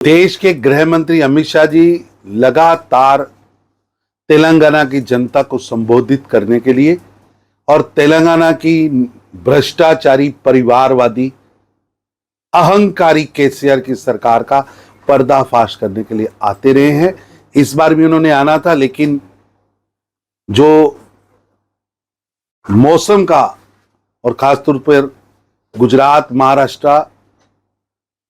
देश के गृह मंत्री अमित शाह जी लगातार तेलंगाना की जनता को संबोधित करने के लिए और तेलंगाना की भ्रष्टाचारी, परिवारवादी, अहंकारी केसीआर की सरकार का पर्दाफाश करने के लिए आते रहे हैं। इस बार भी उन्होंने आना था, लेकिन जो मौसम का और खासतौर पर गुजरात, महाराष्ट्र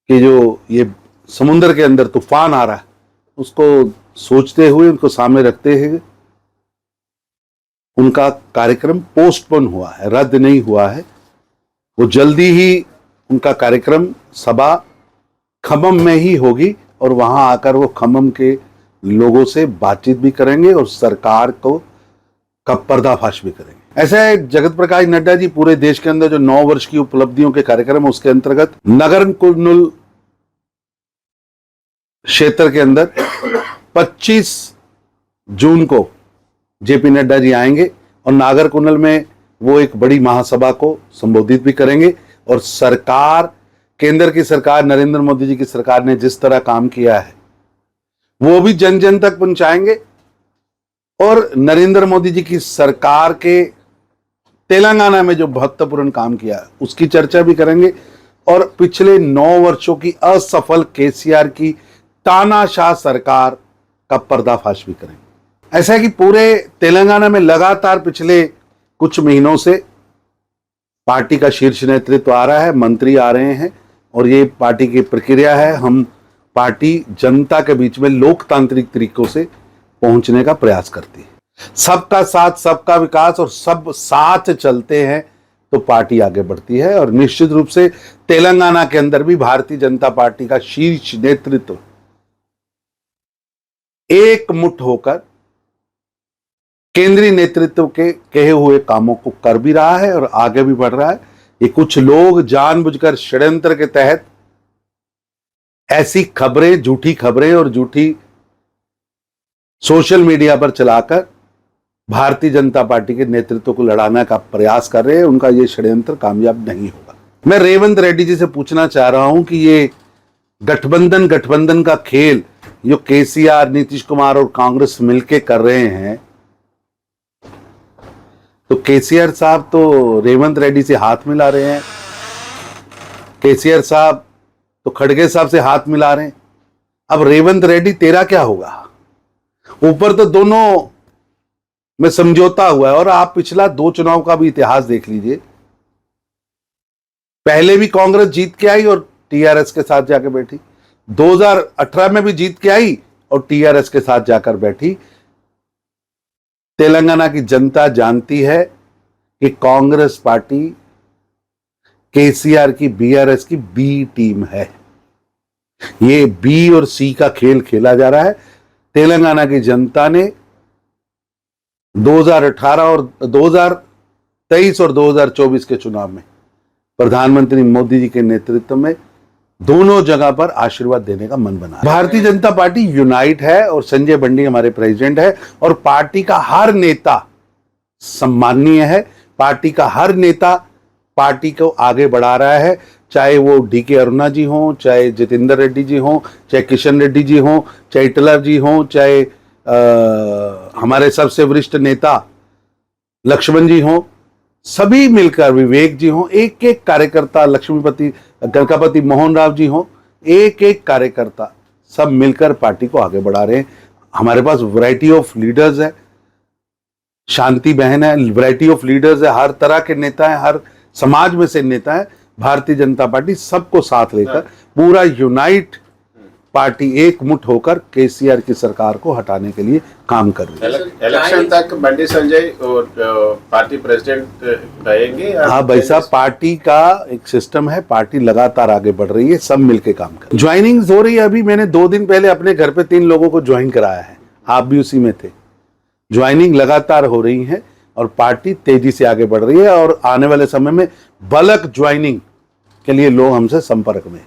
के जो ये समुद्र के अंदर तूफान आ रहा है, उसको सोचते हुए, उनको सामने रखते हुए उनका कार्यक्रम पोस्टपोन हुआ है, रद्द नहीं हुआ है। वो जल्दी ही उनका कार्यक्रम सभा खम्मम में ही होगी और वहां आकर वो खम्मम के लोगों से बातचीत भी करेंगे और सरकार को का पर्दाफाश भी करेंगे। ऐसा है, जगत प्रकाश नड्डा जी पूरे देश के अंदर जो 9 वर्ष की उपलब्धियों के कार्यक्रम, उसके अंतर्गत नगर कुर्नूल क्षेत्र के अंदर 25 जून को जेपी नड्डा जी आएंगे और नागर कुर्नूल में वो एक बड़ी महासभा को संबोधित भी करेंगे। और सरकार, केंद्र की सरकार, नरेंद्र मोदी जी की सरकार ने जिस तरह काम किया है वो भी जन जन तक पहुंचाएंगे और नरेंद्र मोदी जी की सरकार के तेलंगाना में जो महत्वपूर्ण काम किया है उसकी चर्चा भी करेंगे और पिछले 9 वर्षों की असफल केसीआर की तानाशाह सरकार का पर्दाफाश भी करेंगे। ऐसा है कि पूरे तेलंगाना में लगातार पिछले कुछ महीनों से पार्टी का शीर्ष नेतृत्व आ रहा है, मंत्री आ रहे हैं और ये पार्टी की प्रक्रिया है। हम पार्टी जनता के बीच में लोकतांत्रिक तरीकों से पहुंचने का प्रयास करती है। सबका साथ, सबका विकास और सब साथ चलते हैं तो पार्टी आगे बढ़ती है। और निश्चित रूप से तेलंगाना के अंदर भी भारतीय जनता पार्टी का शीर्ष नेतृत्व एकमुठ होकर केंद्रीय नेतृत्व के कहे हुए कामों को कर भी रहा है और आगे भी बढ़ रहा है। ये कुछ लोग जानबूझकर षड्यंत्र के तहत ऐसी खबरें, झूठी खबरें और झूठी सोशल मीडिया पर चलाकर भारतीय जनता पार्टी के नेतृत्व को लड़ाने का प्रयास कर रहे हैं। उनका ये षड्यंत्र कामयाब नहीं होगा। मैं रेवंत रेड्डी जी से पूछना चाह रहा हूं कि ये गठबंधन का खेल जो केसीआर, नीतीश कुमार और कांग्रेस मिलके कर रहे हैं, तो केसीआर साहब तो रेवंत रेड्डी से हाथ मिला रहे हैं, केसीआर साहब तो खड़गे साहब से हाथ मिला रहे हैं। अब रेवंत रेड्डी तेरा क्या होगा? ऊपर तो दोनों में समझौता हुआ है और आप पिछला 2 चुनाव का भी इतिहास देख लीजिए। पहले भी कांग्रेस जीत के आई और टीआरएस के साथ जाकर बैठी, 2018 में भी जीत के आई और टीआरएस के साथ जाकर बैठी। तेलंगाना की जनता जानती है कि कांग्रेस पार्टी केसीआर की, बीआरएस की बी टीम है। ये बी और सी का खेल खेला जा रहा है। तेलंगाना की जनता ने 2018 और 2023 और 2024 के चुनाव में प्रधानमंत्री मोदी जी के नेतृत्व में दोनों जगह पर आशीर्वाद देने का मन बना। भारतीय जनता पार्टी यूनाइट है और संजय बंडी हमारे प्रेसिडेंट है और पार्टी का हर नेता सम्माननीय है। पार्टी का हर नेता पार्टी को आगे बढ़ा रहा है, चाहे वो डीके अरुणा जी हों, चाहे जितेंद्र रेड्डी जी हों, चाहे किशन रेड्डी जी हों, चाहे इटलर जी हों, चाहे हमारे सबसे वरिष्ठ नेता लक्ष्मण जी हों, सभी मिलकर, विवेक जी हों, एक एक कार्यकर्ता, लक्ष्मीपति गणकापति मोहन राव जी हों, एक एक कार्यकर्ता सब मिलकर पार्टी को आगे बढ़ा रहे हैं। हमारे पास वैरायटी ऑफ लीडर्स है, शांति बहन है, वैरायटी ऑफ लीडर्स है, हर तरह के नेता हैं, हर समाज में से नेता है। भारतीय जनता पार्टी सबको साथ लेकर पूरा यूनाइट पार्टी एकमुठ होकर केसीआर की सरकार को हटाने के लिए काम कर रही है। इलेक्शन तक बंडी संजय और पार्टी प्रेसिडेंट रहेंगे। हाँ भाई साहब, पार्टी का एक सिस्टम है, पार्टी लगातार आगे बढ़ रही है, सब मिलके काम कर। ज्वाइनिंग हो रही है। अभी मैंने 2 दिन पहले अपने घर पे 3 लोगों को ज्वाइन कराया है, आप भी उसी में थे। ज्वाइनिंग लगातार हो रही है और पार्टी तेजी से आगे बढ़ रही है और आने वाले समय में बल्क ज्वाइनिंग के लिए लोग हमसे संपर्क में हैं।